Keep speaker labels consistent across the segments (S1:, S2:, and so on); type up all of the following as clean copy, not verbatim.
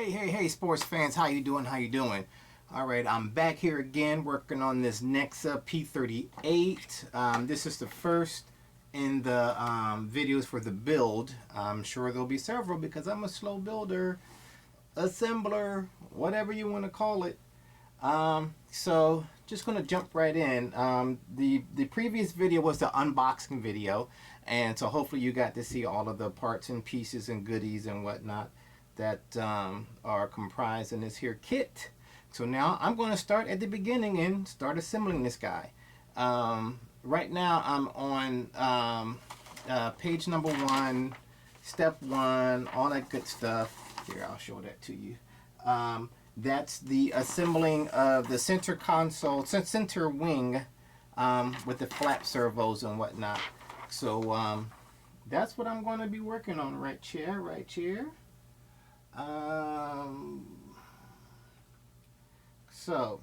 S1: Hey, sports fans, how you doing? All right, I'm back here again working on this Nexa P-38. This is the first in the videos for the build. I'm sure there'll be several because I'm a slow builder, assembler, whatever you want to call it. So just gonna jump right in. The previous video was the unboxing video, and so hopefully you got to see all of the parts and pieces and goodies and whatnot that are comprised in this here kit. So now I'm going to start at the beginning and start assembling this guy. Right now I'm on page number 1, step 1, all that good stuff. Here, I'll show that to you. That's the assembling of the center console, center wing, with the flap servos and whatnot. So that's what I'm going to be working on right here. So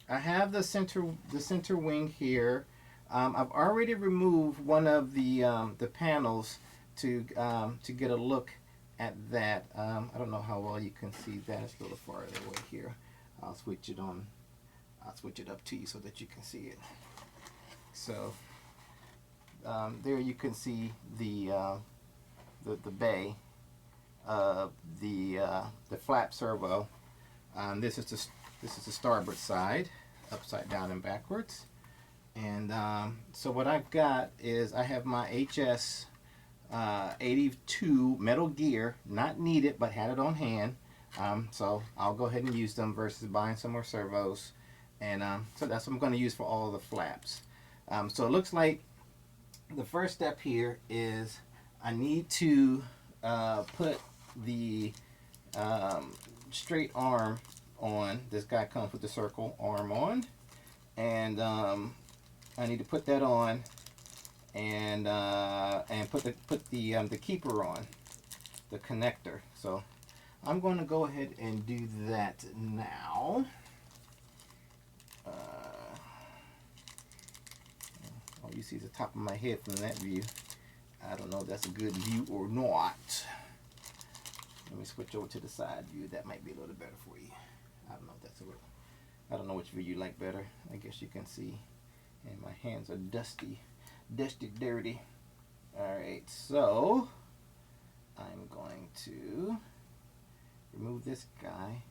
S1: I have the center wing here. I've already removed one of the panels to get a look at that. I don't know how well you can see that. It's a little farther away here. I'll switch it on. I'll switch it up to you so that you can see it. So there you can see the bay. The flap servo. This is the starboard side, upside down and backwards. And so what I've got is I have my HS 82 metal gear, not needed but had it on hand. So I'll go ahead and use them versus buying some more servos. And so that's what I'm going to use for all of the flaps. So it looks like the first step here is I need to put the straight arm on. This guy comes with the circle arm on, and I need to put that on and put the keeper on, the connector. So I'm going to go ahead and do that now. All you see is the top of my head from that view. I don't know if that's a good view or not. Let me switch over to the side view. That might be a little better for you. I don't know if that's I don't know which view you like better. I guess you can see. And my hands are dirty. Alright, so I'm going to remove this guy.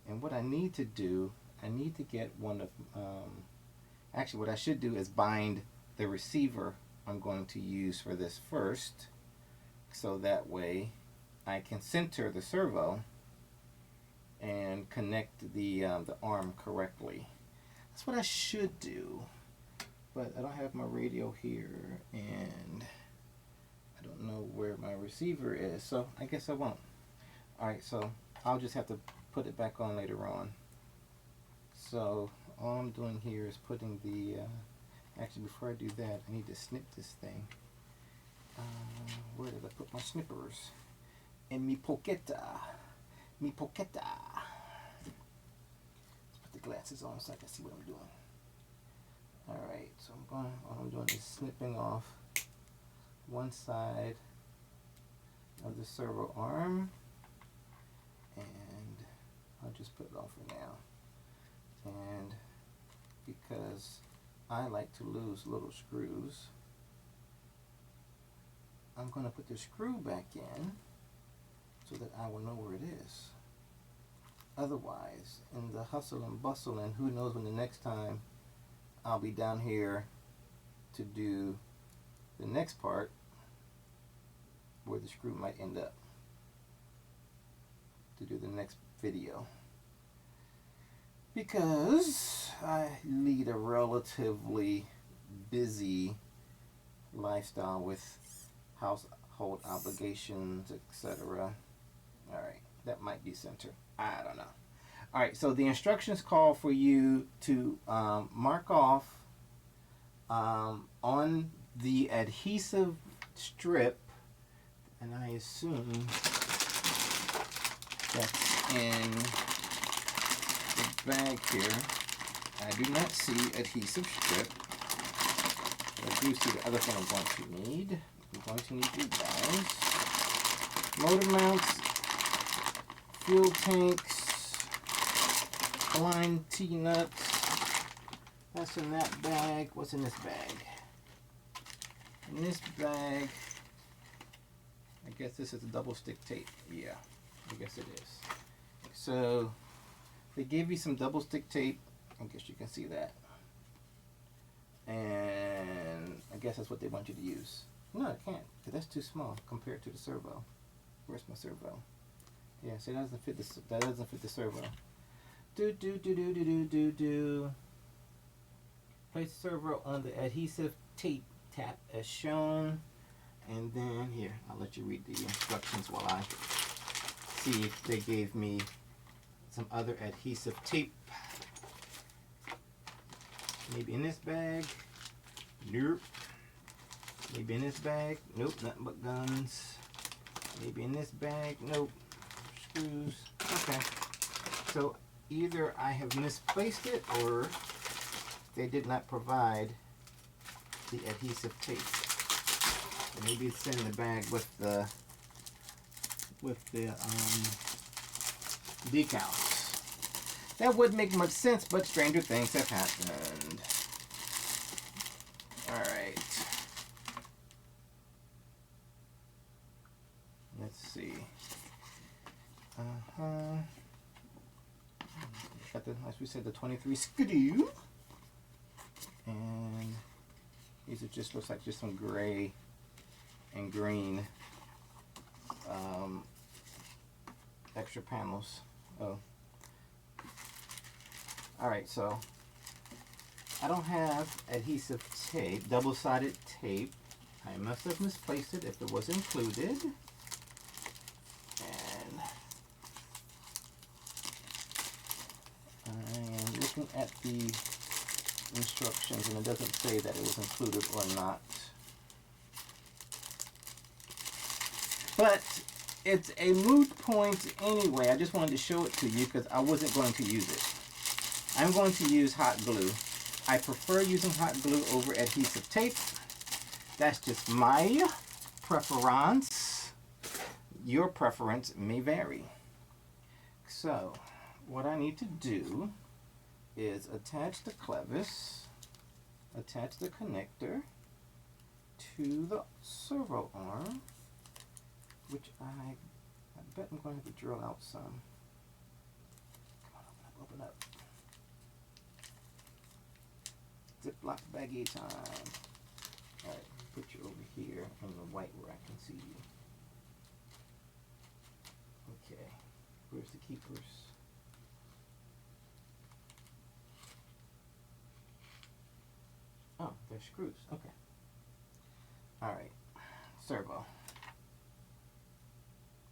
S1: And what I need to do, I need to get one of, actually what I should do is bind the receiver I'm going to use for this first, so that way I can center the servo and connect the arm correctly. That's what I should do, but I don't have my radio here and I don't know where my receiver is, so I guess I won't. Alright, so I'll just have to put it back on later on. So all I'm doing here is putting the actually, before I do that, I need to snip this thing. Where did I put my snippers? In mi poqueta. Let's put the glasses on so I can see what I'm doing. Alright, so all I'm doing is snipping off one side of the servo arm. And I'll just put it on for now. And because I like to lose little screws, I'm going to put the screw back in so that I will know where it is. Otherwise, in the hustle and bustle, and who knows when the next time I'll be down here to do the next part, where the screw might end up to do the next video. Because I lead a relatively busy lifestyle with household obligations, etc. Alright, that might be center. I don't know. Alright, so the instructions call for you to mark off on the adhesive strip, and I assume that's in bag here. I do not see adhesive strip. I do see the other thing I'm going to need. I'm going to need you guys. Motor mounts fuel tanks, blind T-nuts. That's in that bag. What's in this bag? In this bag, I guess this is a double stick tape. Yeah, I guess it is. So they gave you some double stick tape. I guess you can see that. And I guess that's what they want you to use. No, I can't, because that's too small compared to the servo. Where's my servo? Yeah, see, that doesn't fit the, that servo. Place servo on the adhesive tape tap as shown. And then here, I'll let you read the instructions while I see if they gave me some other adhesive tape. Maybe in this bag. Nope. Maybe in this bag. Nope, nothing but guns. Maybe in this bag. Nope. Screws. Okay. So either I have misplaced it or they did not provide the adhesive tape. Maybe it's in the bag with the decals. That wouldn't make much sense, but stranger things have happened. Alright. Let's see. Got the, as we said, the 23 screw. And these are just, looks like just some gray and green extra panels. Oh. Alright, so I don't have adhesive tape, double-sided tape. I must have misplaced it if it was included. And I am looking at the instructions and it doesn't say that it was included or not. But it's a moot point anyway. I just wanted to show it to you because I wasn't going to use it. I'm going to use hot glue. I prefer using hot glue over adhesive tape. That's just my preference. Your preference may vary. So, what I need to do is attach the clevis, attach the connector to the servo arm, which I bet I'm going to have to drill out some. Come on, open up. Ziploc baggy time. Alright, put you over here in the white where I can see you. Okay, where's the keepers? Oh, they're screws. Okay. Alright, servo.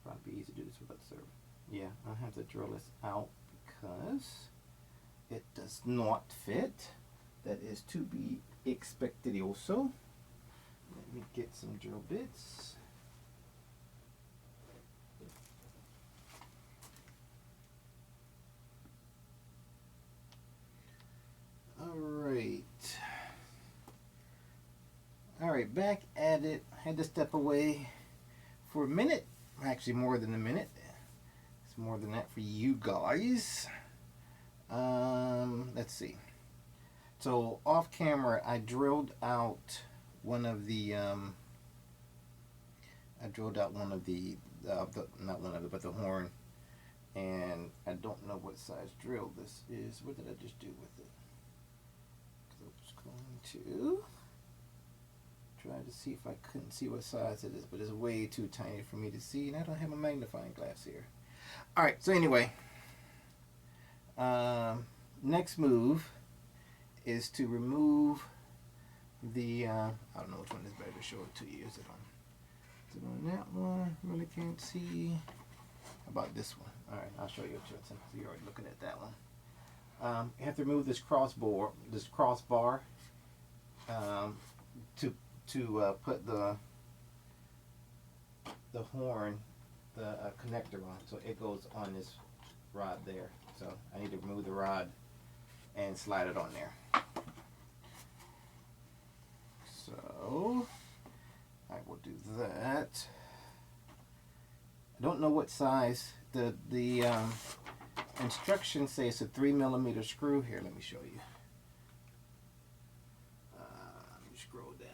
S1: Probably be easy to do this without the servo. Yeah, I have to drill this out because it does not fit. That is to be expected also. Let me get some drill bits. Alright, back at it. I had to step away for a minute. Actually more than a minute. It's more than that for you guys. Let's see. So off camera, I drilled out one of the but the horn, and I don't know what size drill this is. What did I just do with it? Because I was going to try to see if I couldn't see what size it is, but it's way too tiny for me to see, and I don't have a magnifying glass here. All right, so anyway, next move is to remove the, I don't know which one is better to show it to you. Is it on that one? Really can't see. How about this one? All right, I'll show you which one since you're already looking at that one. You have to remove this crossbar to put the horn, the connector on. So it goes on this rod there. So I need to remove the rod and slide it on there. So I will do that. I don't know what size the instructions say it's a 3mm screw. Here, let me show you. Let me scroll down.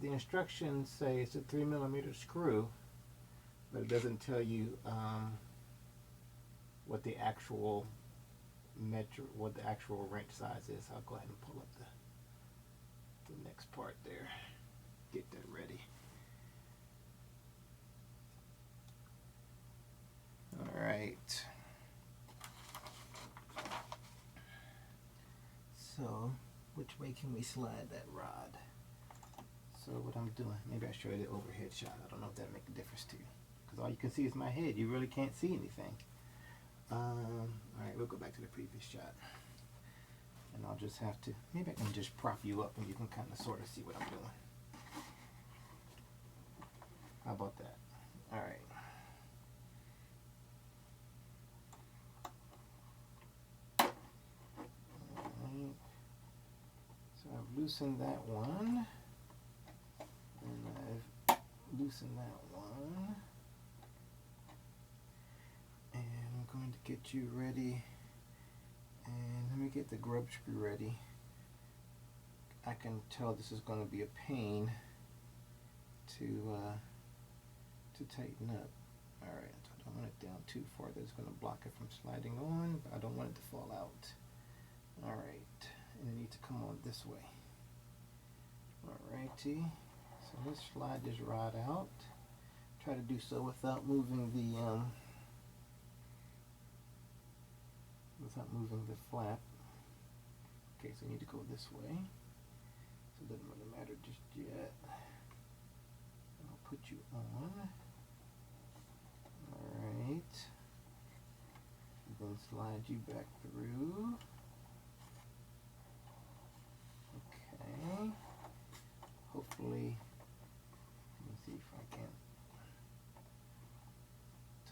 S1: The instructions say it's a 3mm screw, but it doesn't tell you what the actual wrench size is. I'll go ahead and pull up the next part there. Get that ready. All right. So, which way can we slide that rod? So what I'm doing, maybe I'll show you the overhead shot. I don't know if that'll make a difference to you, because all you can see is my head. You really can't see anything. All right, we'll go back to the previous shot. And I'll just have to, maybe I can just prop you up and you can kind of sort of see what I'm doing. How about that? All right. So I've loosened that one. And I've loosened that one. And I'm going to get you ready. And let me get the grub screw ready. I can tell this is going to be a pain to tighten up. Alright, so I don't want it down too far. That's going to block it from sliding on, but I don't want it to fall out. Alright, and it needs to come on this way. Alrighty, so let's slide this rod out. Try to do so without moving the flap. Okay, so you need to go this way. So it doesn't really matter just yet. I'll put you on. Alright. Then slide you back through. Okay. Hopefully, let me see if I can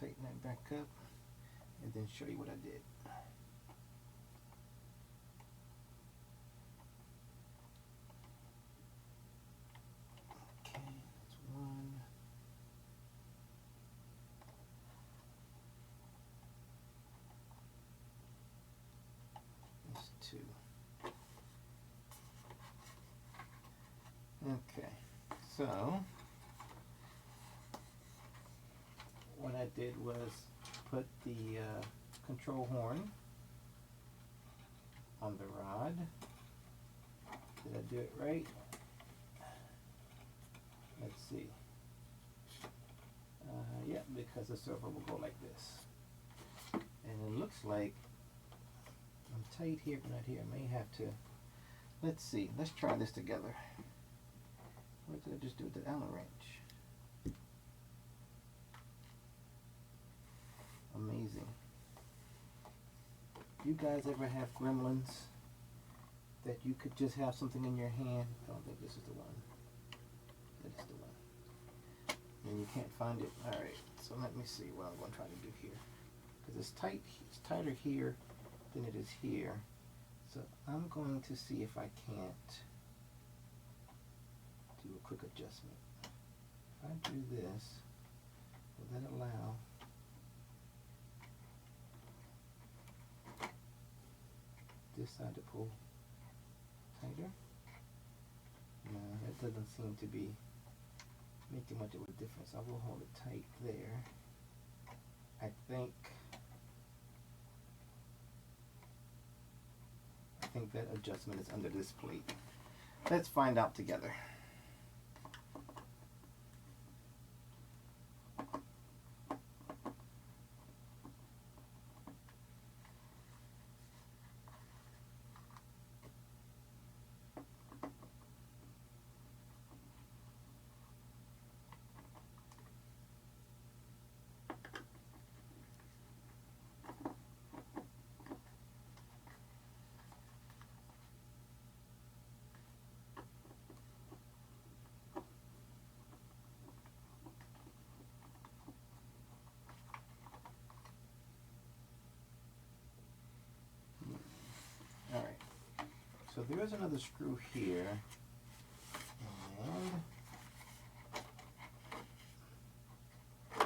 S1: tighten that back up and then show you what I did. Okay, so what I did was put the control horn on the rod. Did I do it right? Let's see. Yeah, because the servo will go like this. And it looks like I'm tight here but not here. I may have to, let's see, let's try this together. What did I just do with the Allen wrench? Amazing. You guys ever have gremlins that you could just have something in your hand? I don't think this is the one. That is the one. And you can't find it. Alright, so let me see what I'm going to try to do here. Because it's tight, it's tighter here than it is here. So I'm going to see if I can't do a quick adjustment. If I do this, will that allow this side to pull tighter? No, that doesn't seem to be making much of a difference. I will hold it tight there. I think that adjustment is under this plate. Let's find out together. So there is another screw here, and I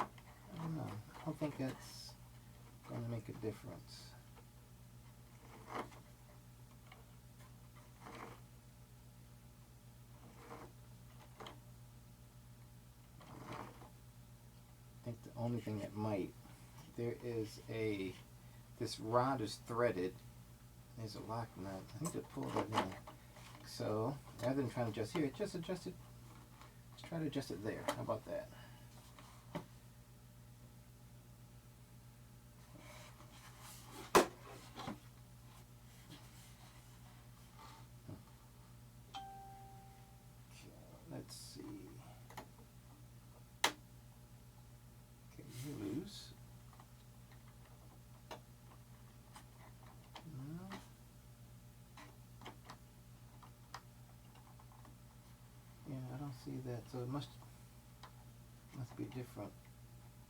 S1: don't know. I don't think that's going to make a difference. I think the only thing that might, there is this rod is threaded. There's a lock nut. I need to pull that in. So rather than trying to adjust here, just adjust it. Let's try to adjust it there. How about that? Let's see. Okay, you lose. No. Yeah, I don't see that. So it must be a different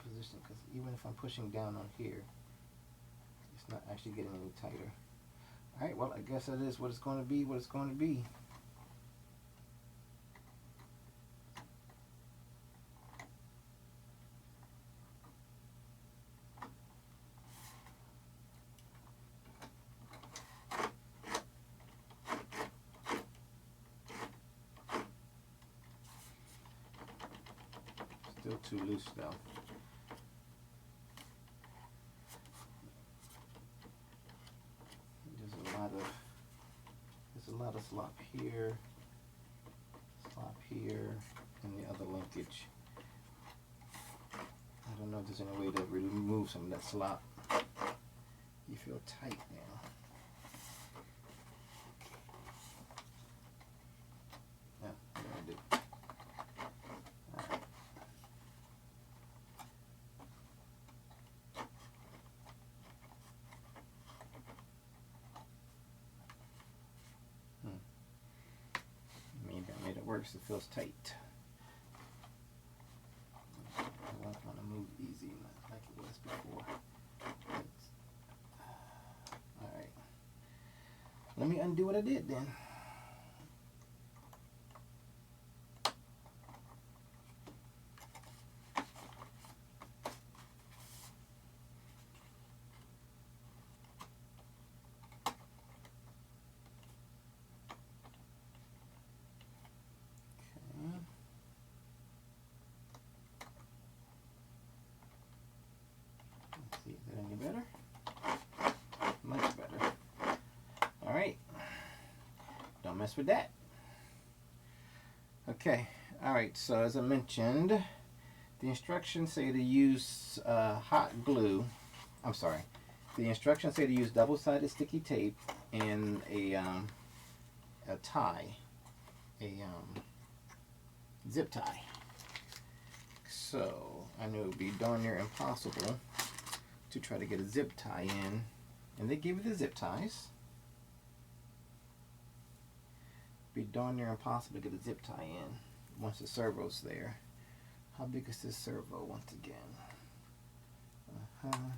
S1: position, because even if I'm pushing down on here, it's not actually getting any tighter. All right, well, I guess that is what it's going to be. What it's going to be. Still too loose though. There's a lot of slop here, and the other linkage. I don't know if there's any way to remove some of that slop. You feel tight now. Yeah, what do I do? Maybe I made it worse. It feels tight. I won't want to move easy like it was before. Alright. Let me undo what I did then. See, is that any better? Much better. Alright. Don't mess with that. Okay. Alright, so as I mentioned, the instructions say to use hot glue. I'm sorry. The instructions say to use double-sided sticky tape and a tie. Zip tie. So I knew it would be darn near impossible to try to get a zip tie in, and they give you the zip ties. Be darn near impossible to get a zip tie in once the servo's there. How big is this servo once again? And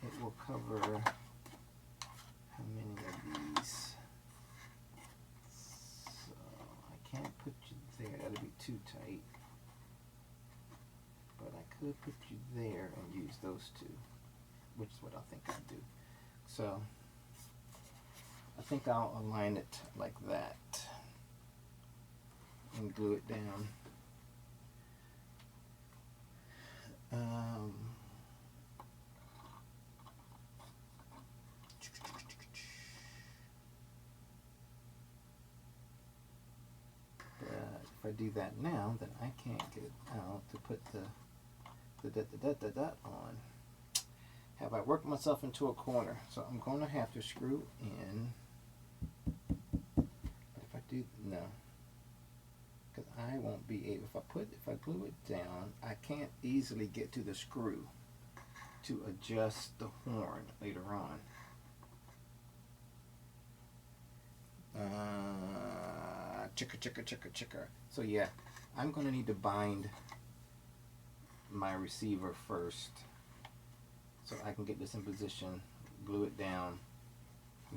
S1: it will cover how many of these? So I can't put you there, that'll be too tight. But I could put you there and use those two, which is what I think I'll do. So I think I'll align it like that and glue it down. But if I do that now, then I can't get it out to put the dot on. Have I worked myself into a corner? So I'm going to have to screw in. But if I do, no, because I won't be able. If I glue it down, I can't easily get to the screw to adjust the horn later on. Chicka. So yeah, I'm going to need to bind my receiver first so I can get this in position, glue it down,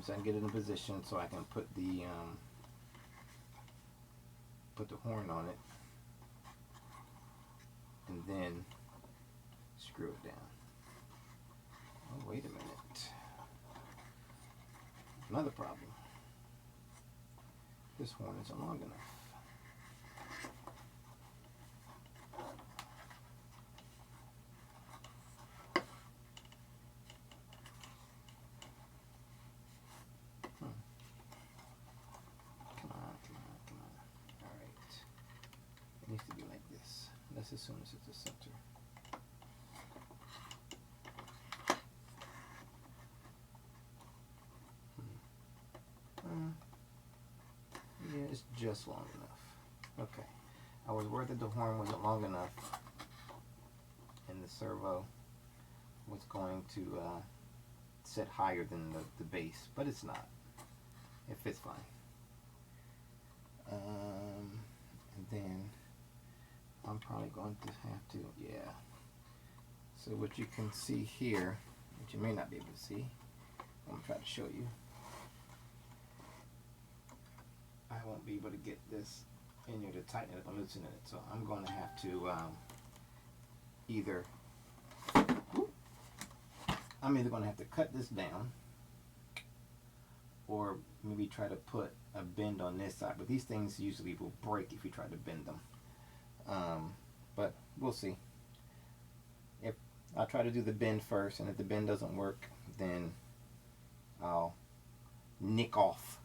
S1: So I can get it in position so I can put the horn on it, and then screw it down. Oh, wait a minute. Another problem. This horn isn't long enough. Needs to be like this. Let's assume this is the center. Yeah, it's just long enough. Okay. I was worried that the horn wasn't long enough and the servo was going to sit higher than the base, but it's not. It fits fine. And then I'm probably going to have to, yeah. So what you can see here, which you may not be able to see, I'm going to try to show you. I won't be able to get this in here to tighten it up and loosen it. So I'm going to have to I'm either going to have to cut this down or maybe try to put a bend on this side. But these things usually will break if you try to bend them. But we'll see. If I'll try to do the bend first, and if the bend doesn't work, then I'll nick off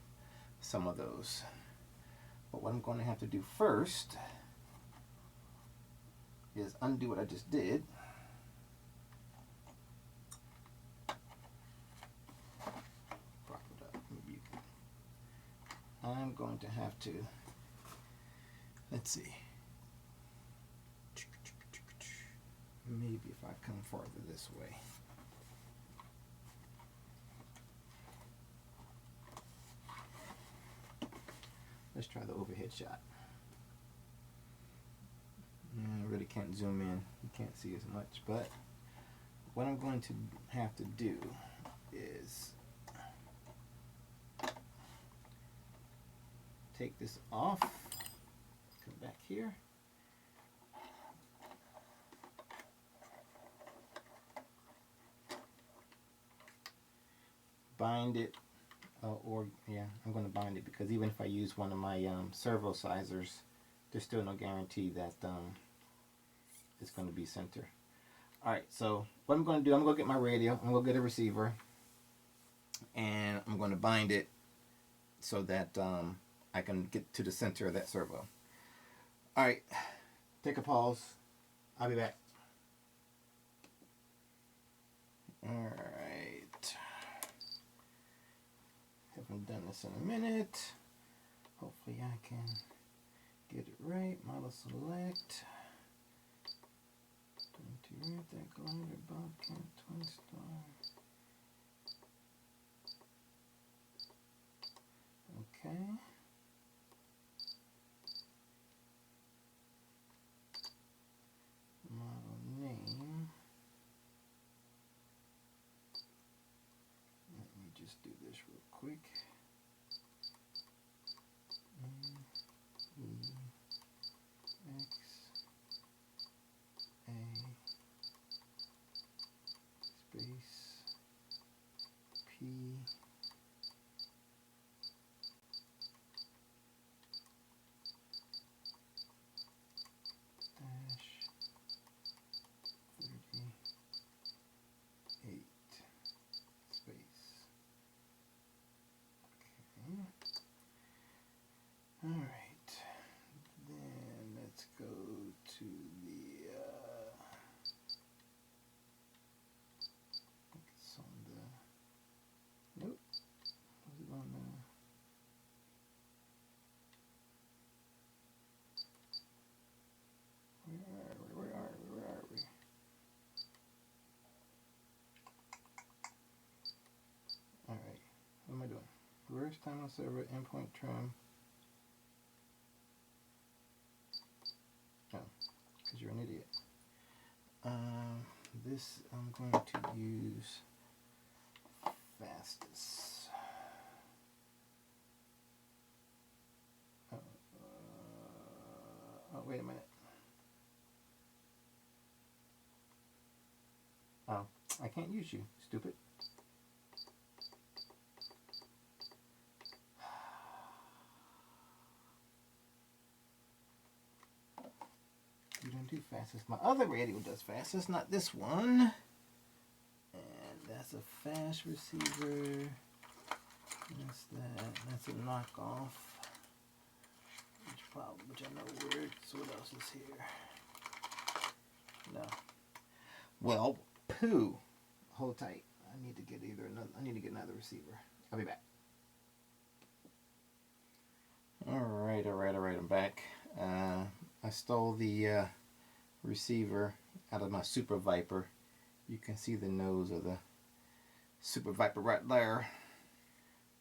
S1: some of those. But what I'm going to have to do first is undo what I just did. Prop it up. Maybe you can. I'm going to have to, let's see. Maybe if I come farther this way. Let's try the overhead shot. I really can't zoom in. You can't see as much, but what I'm going to have to do is take this off, come back here. Bind it, or yeah, I'm going to bind it, because even if I use one of my servo sizers, there's still no guarantee that it's going to be center. Alright, so what I'm going to do, I'm going to get my radio, I'm going to get a receiver, and I'm going to bind it so that I can get to the center of that servo. Alright, take a pause. I'll be back. Alright. Haven't done this in a minute. Hopefully I can get it right. Model select. 22 right, that glider, Bobcat, Twin Star. Okay. Model name. Let me just do this real quick. P dash 38 space. Okay. All right. Then let's go to the. It's on the. Nope. Was it on the? Where are we? All right. What am I doing? Reverse time on server, endpoint trim. Oh, because you're an idiot. This I'm going to use fastest. Wait a minute. Oh, I can't use you, stupid. You don't do fastest. My other radio does fastest, not this one. And that's a fast receiver. That's that. That's a knockoff. Which I know works. What else is here? No. Well, poo. Hold tight. I need to get another receiver. I'll be back. Alright, I'm back. I stole the receiver out of my Super Viper. You can see the nose of the Super Viper right there.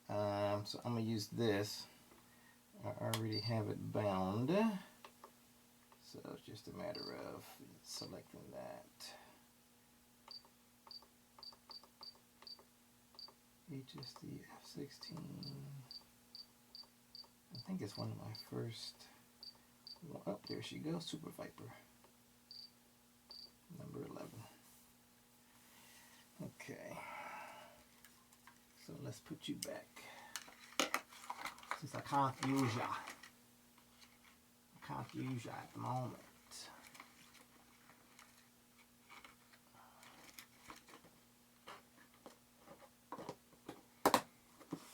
S1: So I'm going to use this. I already have it bound. So it's just a matter of selecting that. HSD F16. I think it's one of my first. Oh, there she goes, Super Viper. Number 11. Okay. So let's put you back. Since I can't use ya. I can't use ya at the moment.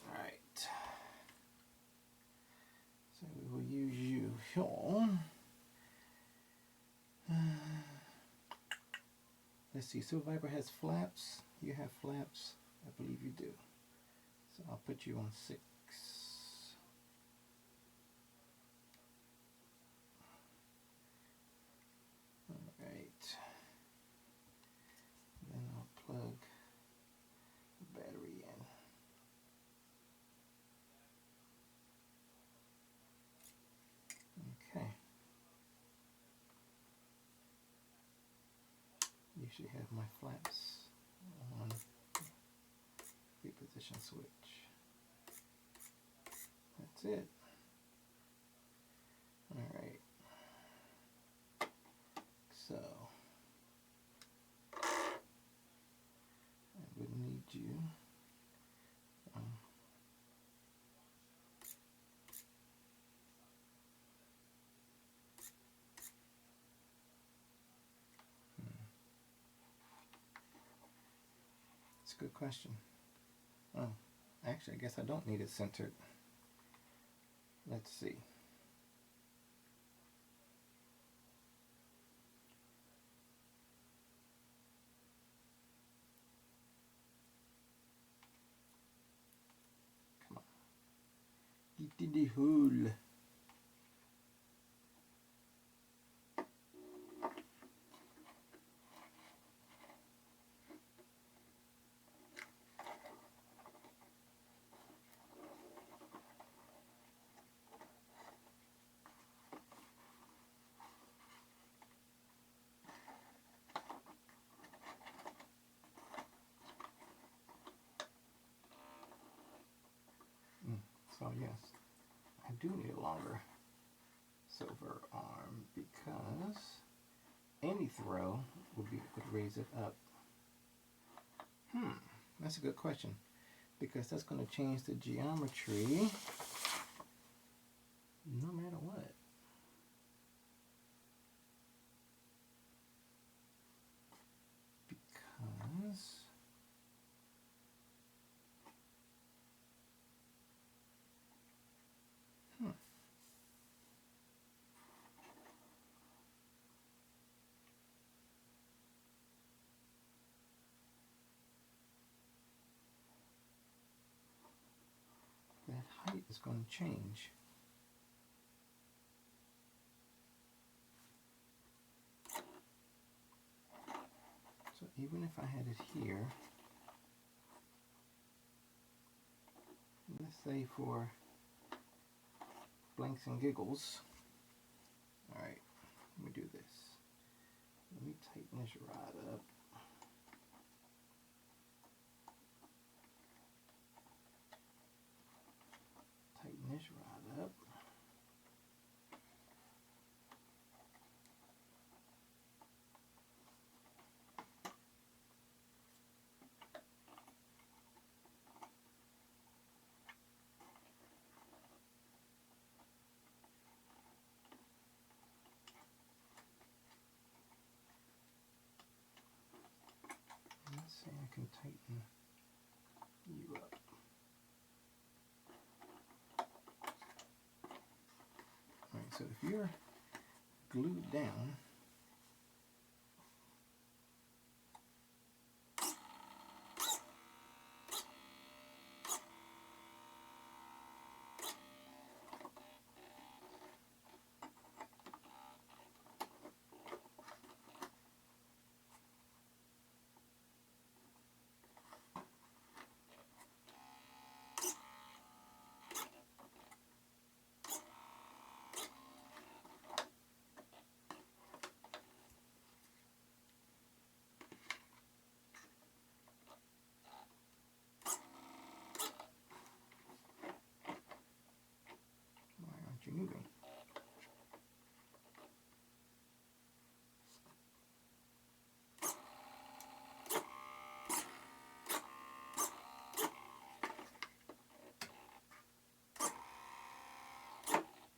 S1: Alright. So we will use you here. Let's see, Super Viper has flaps. You have flaps? I believe you do. So I'll put you on 6. Alright. Then I'll plug the battery in. Okay. You should have my flaps on reposition switch. That's it. Alright. So I would need you. It's a good question. Oh, actually, I guess I don't need it centered. Let's see. Come on. Get in the hole. So yes, I do need a longer silver arm because any throw would raise it up. That's a good question because that's going to change the geometry no matter what. Because that height is going to change. So even if I had it here, let's say for blanks and giggles, all right, let me do this. Let me tighten this rod up. Tighten this rod up. tighten you up. All right, so if you're glued down, why aren't you moving?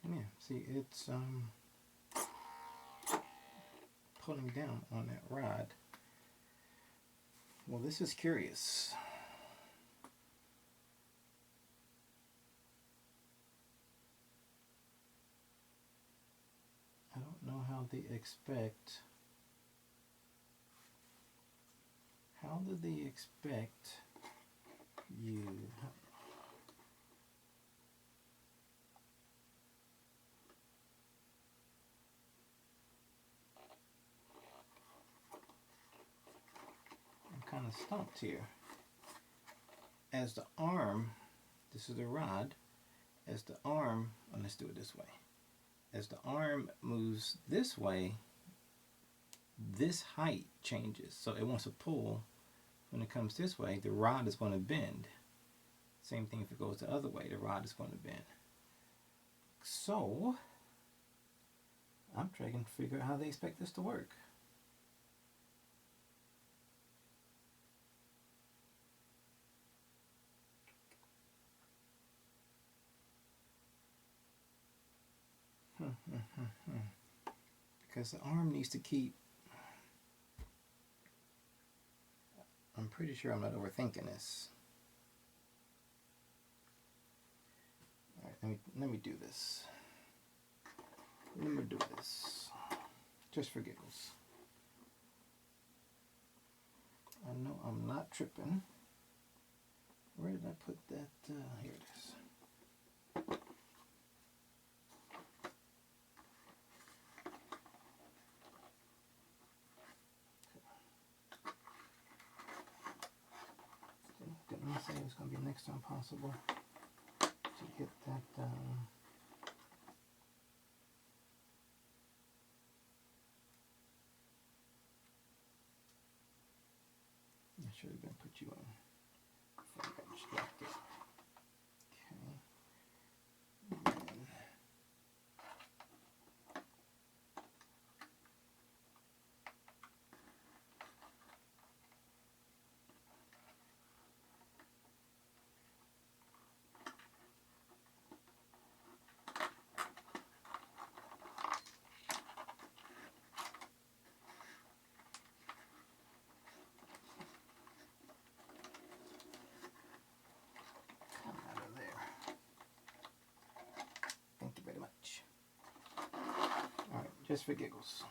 S1: Yeah, see, it's pulling down on that rod. Well, this is curious. I don't know how they expect. How do they expect you? I'm kind of stumped here. As the arm, this is the rod, as the arm, let's do it this way. As the arm moves this way, this height changes. So it wants to pull. When it comes this way, the rod is going to bend. Same thing if it goes the other way, the rod is going to bend. So, I'm trying to figure out how they expect this to work. Because the arm needs to keep, I'm pretty sure I'm not overthinking this. All right, let me do this. Let me do this, just for giggles. I know I'm not tripping. Where did I put that? Here it is. Didn't I say it was going to be next to impossible to get that? I should have been put you on. I got distracted. Okay. And come out of there. Thank you very much. All right, just for giggles.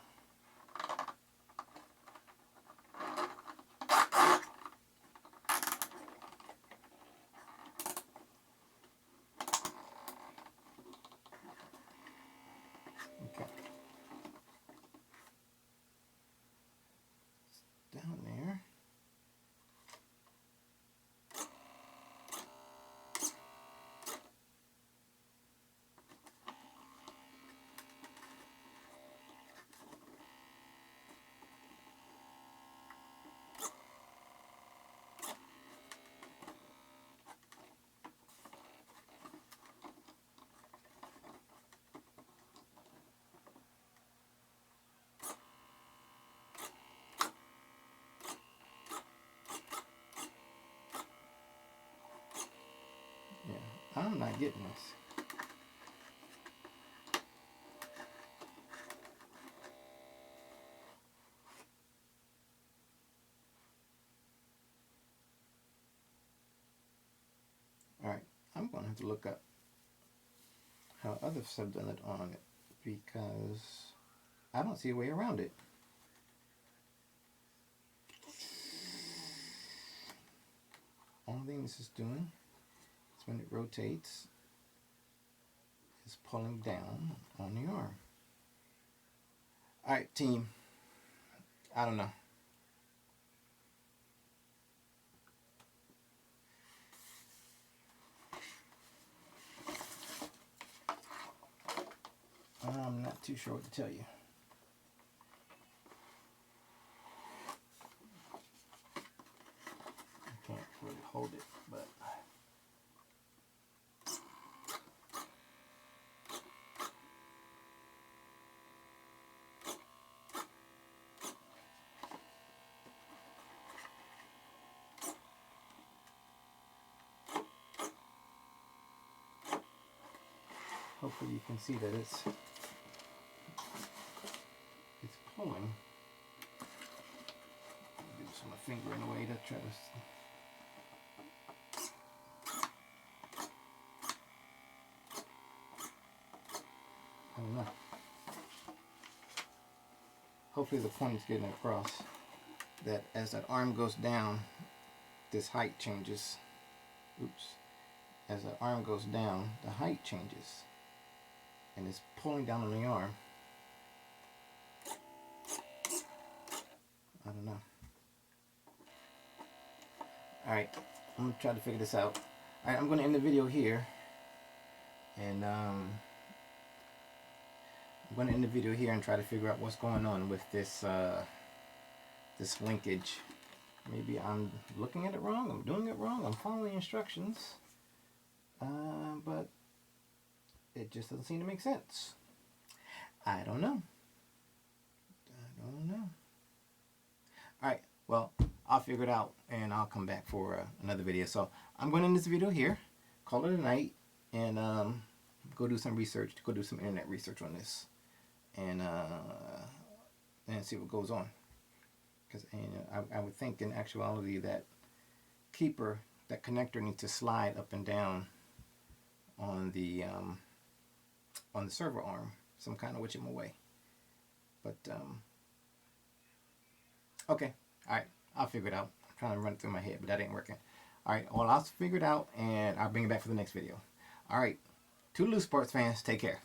S1: Okay. It's down there. Yeah, I'm not getting this. have to look up how others have done it on it, because I don't see a way around it. Only thing this is doing is when it rotates, is pulling down on the arm. Alright, team. I don't know. I'm not too sure what to tell you. I can't really hold it, but hopefully you can see that it's pulling. Do some of my finger in a way to try to. I don't know. Hopefully the point is getting across that as that arm goes down, this height changes. Oops. As the arm goes down, the height changes. And it's pulling down on the arm. I don't know. Alright, I'm going to try to figure this out. Alright, I'm going to end the video here. And I'm going to end the video here and try to figure out what's going on with this this linkage. Maybe I'm looking at it wrong, I'm doing it wrong, I'm following instructions. But it just doesn't seem to make sense. I don't know. Alright, well, I'll figure it out and I'll come back for another video. So I'm going to end this video here, call it a night, and go do some research, go do some internet research on this, and see what goes on. Because I would think in actuality that keeper, that connector needs to slide up and down on the servo arm, some kind of whichever way. But okay, all right, I'll figure it out. I'm trying to run it through my head, but that ain't working. All right, well, I'll figure it out and I'll bring it back for the next video. All right, toodaloo sports fans, take care.